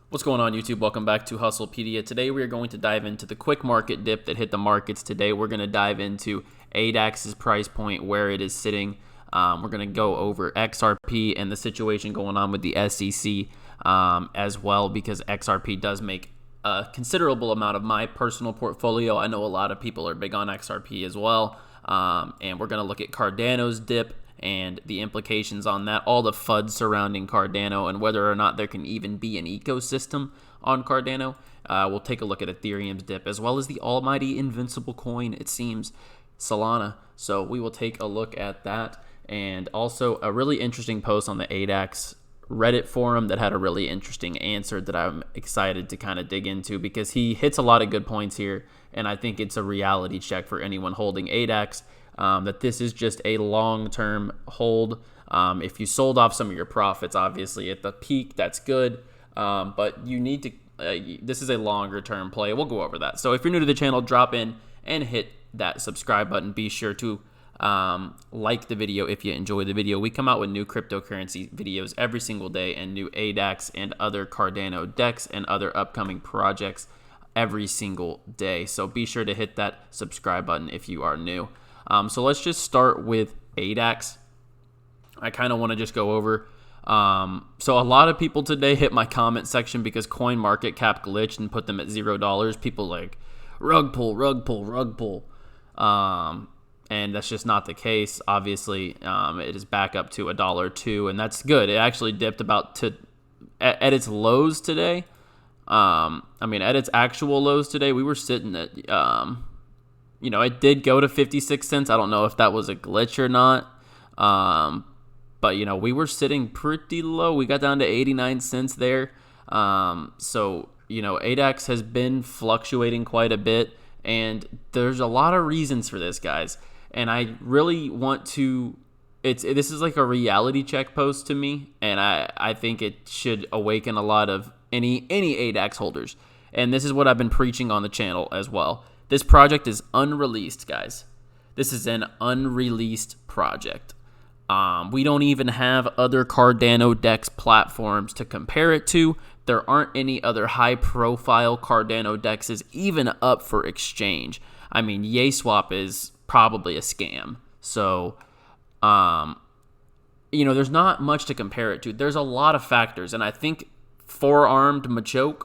What's going on, YouTube? Welcome back to Hustlepedia. Today we are going to dive into the quick market dip that hit the markets today. We're going to dive into ADAX's price point, where it is sitting. We're going to go over XRP and the situation going on with the SEC as well, because XRP does make a considerable amount of my personal portfolio. I know a lot of people are big on XRP as well. And we're going to look at Cardano's dip and the implications on that, all the FUD surrounding Cardano, and whether or not there can even be an ecosystem on Cardano. We'll take a look at Ethereum's dip, as well as the almighty invincible coin, it seems, Solana. So we will take a look at that, and also a really interesting post on the ADAX Reddit forum that had a really interesting answer that I'm excited to kind of dig into, because he hits a lot of good points here, and I think it's a reality check for anyone holding ADAX. That this is just a long-term hold. If you sold off some of your profits, obviously, at the peak, that's good. But you need to, this is a longer-term play. We'll go over that. So if you're new to the channel, drop in and hit that subscribe button. Be sure to like the video if you enjoy the video. We come out with new cryptocurrency videos every single day, and new ADAX and other Cardano decks and other upcoming projects every single day. So be sure to hit that subscribe button if you are new. So let's just start with ADAX. I kind of want to just go over. So a lot of people today hit my comment section because CoinMarketCap glitched and put them at $0. People like, rug pull, rug pull, rug pull. And that's just not the case. Obviously, it is back up to $1.02, and that's good. It actually dipped about at its lows today. At its actual lows today, we were sitting at... it did go to 56 cents. I don't know if that was a glitch or not. But we were sitting pretty low. We got down to 89 cents there. ADAX has been fluctuating quite a bit, and there's a lot of reasons for this, guys. And I really want to, this is like a reality check post to me, and I think it should awaken a lot of any ADAX holders. And this is what I've been preaching on the channel as well. This project is unreleased, guys. This is an unreleased project. We don't even have other Cardano DEX platforms to compare it to. There aren't any other high-profile Cardano DEXs even up for exchange. YaySwap is probably a scam. So, there's not much to compare it to. There's a lot of factors, and I think Four-Armed Machoke,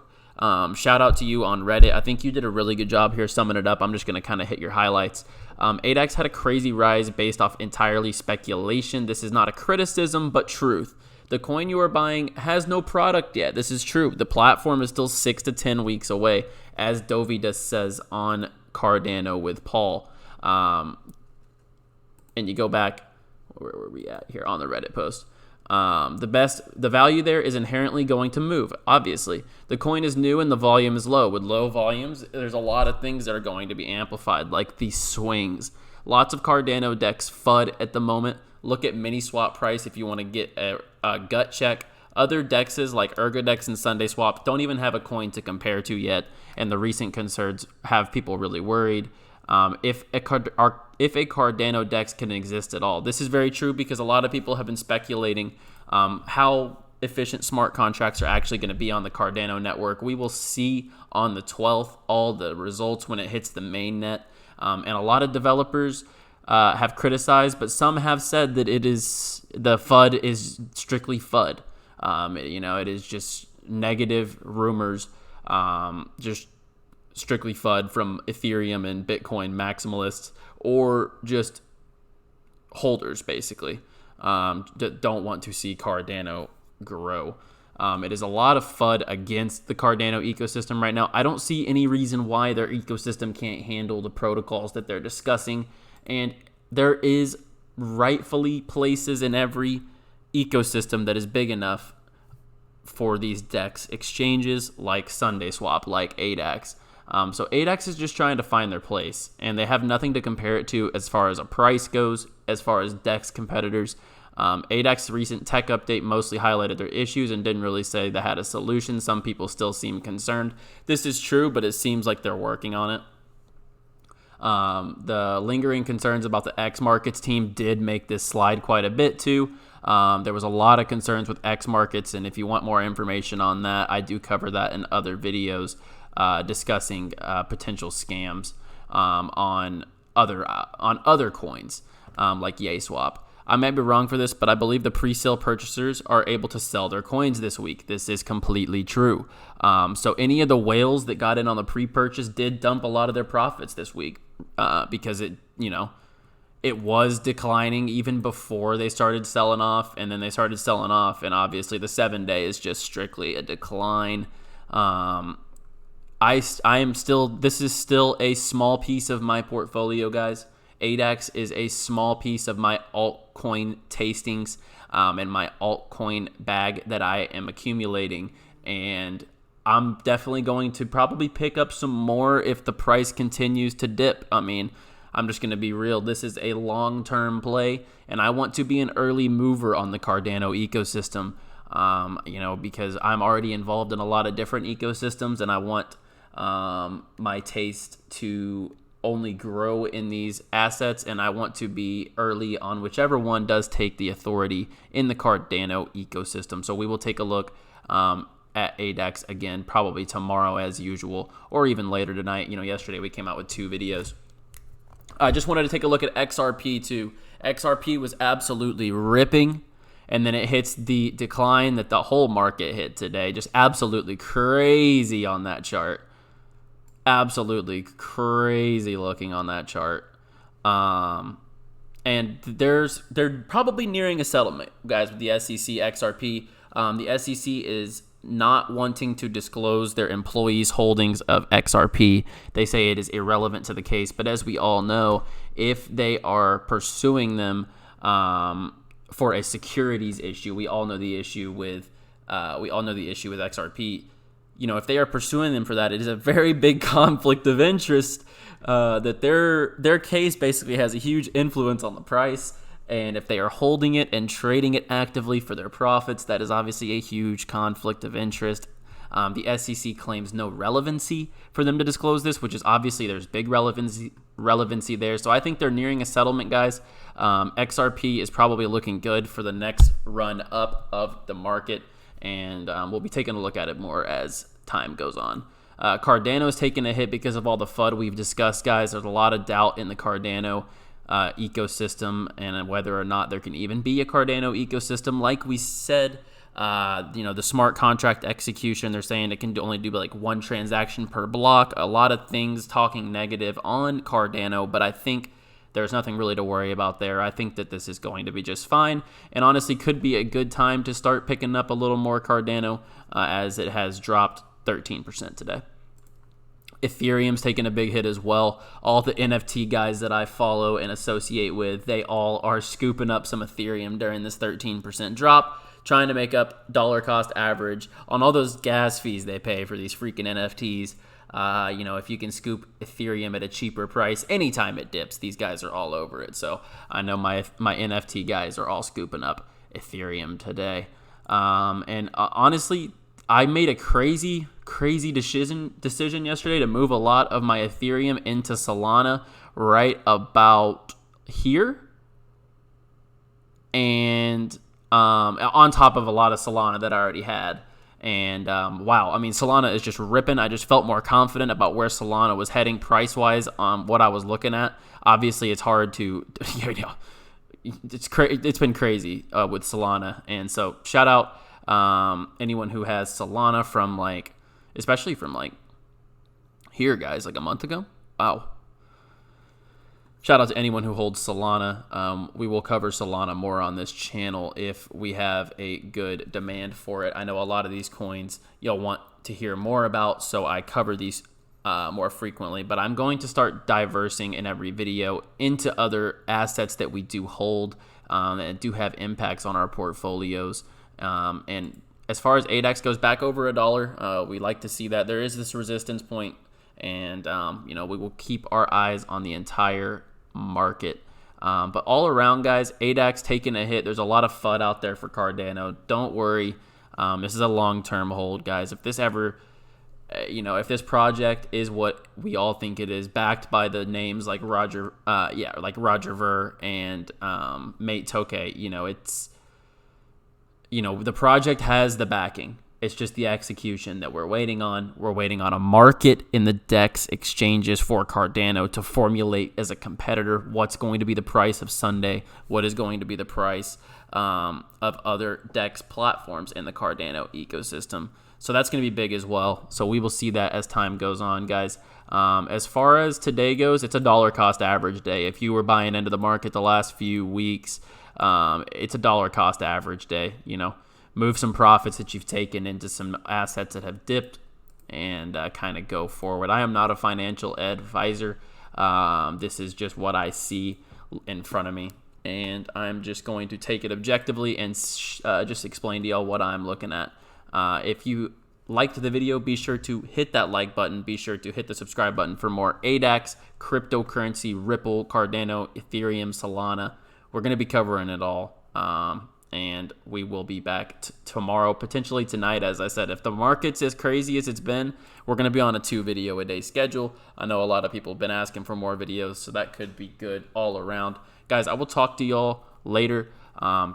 shout out to you on Reddit. I think you did a really good job here summing it up. I'm just going to kind of hit your highlights. ADAX had a crazy rise based off entirely speculation. This is not a criticism, but truth. The coin you are buying has no product yet. This is true. The platform is still 6 to 10 weeks away, as Dovidas says on Cardano with Paul. And you go back, where were we at here on the Reddit post? The value there is inherently going to move, obviously. The coin is new and the volume is low. With low volumes, there's a lot of things that are going to be amplified, like these swings. Lots of Cardano decks FUD at the moment. Look at mini swap price if you want to get a gut check. Other dexes like Ergodex and Sunday Swap don't even have a coin to compare to yet, and the recent concerns have people really worried. If a Cardano DEX can exist at all. This is very true because a lot of people have been speculating how efficient smart contracts are actually going to be on the Cardano network. We will see on the 12th all the results when it hits the main net. And a lot of developers have criticized, but some have said that the FUD is strictly FUD. It is just negative rumors, just strictly FUD from Ethereum and Bitcoin maximalists, or just holders, basically, that don't want to see Cardano grow. It is a lot of FUD against the Cardano ecosystem right now. I don't see any reason why their ecosystem can't handle the protocols that they're discussing, and there is rightfully places in every ecosystem that is big enough for these DEX exchanges, like Sunday Swap, like ADAX. So ADAX is just trying to find their place, and they have nothing to compare it to as far as a price goes, as far as DEX competitors. ADAX's recent tech update mostly highlighted their issues and didn't really say they had a solution. Some people still seem concerned. This is true, but it seems like they're working on it. The lingering concerns about the X Markets team did make this slide quite a bit too. There was a lot of concerns with X markets, and if you want more information on that, I do cover that in other videos discussing potential scams on other coins like YaySwap. I might be wrong for this, but I believe the pre-sale purchasers are able to sell their coins this week. This is completely true. So any of the whales that got in on the pre-purchase did dump a lot of their profits this week because it was declining even before they started selling off, and then they started selling off, and obviously the 7-day is just strictly a decline. This is still a small piece of my portfolio, guys. ADAX is a small piece of my altcoin tastings and my altcoin bag that I am accumulating, and I'm definitely going to probably pick up some more if the price continues to dip. I mean, I'm just going to be real. This is a long-term play, and I want to be an early mover on the Cardano ecosystem, because I'm already involved in a lot of different ecosystems, and I want my taste to only grow in these assets, and I want to be early on whichever one does take the authority in the Cardano ecosystem. So we will take a look at ADAX again, probably tomorrow as usual, or even later tonight. Yesterday we came out with 2 videos. I just wanted to take a look at XRP too. XRP was absolutely ripping, and then it hits the decline that the whole market hit today. Just absolutely crazy on that chart. Absolutely crazy looking on that chart. And they're probably nearing a settlement, guys, with the SEC XRP. The SEC is not wanting to disclose their employees' holdings of XRP. They say it is irrelevant to the case, but as we all know, if they are pursuing them for a securities issue, we all know the issue with XRP. If they are pursuing them for that, it is a very big conflict of interest that their case basically has a huge influence on the price. And if they are holding it and trading it actively for their profits, that is obviously a huge conflict of interest. The SEC claims no relevancy for them to disclose this, which is obviously there's big relevancy there. So I think they're nearing a settlement, guys. XRP is probably looking good for the next run up of the market, and we'll be taking a look at it more as time goes on. Cardano is taking a hit because of all the FUD we've discussed, guys. There's a lot of doubt in the Cardano ecosystem and whether or not there can even be a Cardano ecosystem. Like we said, the smart contract execution, they're saying it can only do like 1 transaction per block. A lot of things talking negative on Cardano, but I think there's nothing really to worry about there. I think that this is going to be just fine, and honestly could be a good time to start picking up a little more Cardano as it has dropped 13% today. Ethereum's taking a big hit as well. All the NFT guys that I follow and associate with, they all are scooping up some Ethereum during this 13% drop, trying to make up dollar cost average on all those gas fees they pay for these freaking NFTs. If you can scoop Ethereum at a cheaper price anytime it dips, these guys are all over it. So I know my NFT guys are all scooping up Ethereum today. Honestly, I made a crazy decision yesterday to move a lot of my Ethereum into Solana right about here, and on top of a lot of Solana that I already had. And wow, I mean, Solana is just ripping. I just felt more confident about where Solana was heading price-wise on what I was looking at. Obviously, it's hard to, it's been crazy with Solana. And so shout out anyone who has Solana from especially from here, guys, like a month ago. Wow. Shout out to anyone who holds Solana. We will cover Solana more on this channel if we have a good demand for it. I know a lot of these coins you'll want to hear more about, so I cover these more frequently. But I'm going to start diversing in every video into other assets that we do hold and do have impacts on our portfolios. And as far as ADAX goes, back over $1, we like to see that. There is this resistance point, and we will keep our eyes on the entire market. But all around, guys, ADAX taking a hit. There's a lot of FUD out there for Cardano. Don't worry. This is a long-term hold, guys. If this ever, if this project is what we all think it is, backed by the names like Roger Ver and Mate Toke, the project has the backing. It's just the execution that we're waiting on. We're waiting on a market in the DEX exchanges for Cardano to formulate as a competitor what's going to be the price of Sunday, what is going to be the price of other DEX platforms in the Cardano ecosystem. So that's going to be big as well. So we will see that as time goes on, guys. As far as today goes, it's a dollar cost average day. If you were buying into the market the last few weeks, it's a dollar cost average day. Move some profits that you've taken into some assets that have dipped and kind of go forward. I am not a financial advisor. This is just what I see in front of me, and I'm just going to take it objectively and just explain to y'all what I'm looking at. If you liked the video, be sure to hit that like button. Be sure to hit the subscribe button for more ADAX, cryptocurrency, Ripple, Cardano, Ethereum, Solana. We're going to be covering it all. And we will be back tomorrow, potentially tonight. As I said, if the market's as crazy as it's been, we're going to be on a 2-video-a-day schedule. I know a lot of people have been asking for more videos, so that could be good all around. Guys, I will talk to y'all later.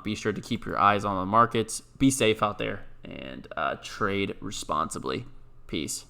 Be sure to keep your eyes on the markets. Be safe out there and trade responsibly. Peace.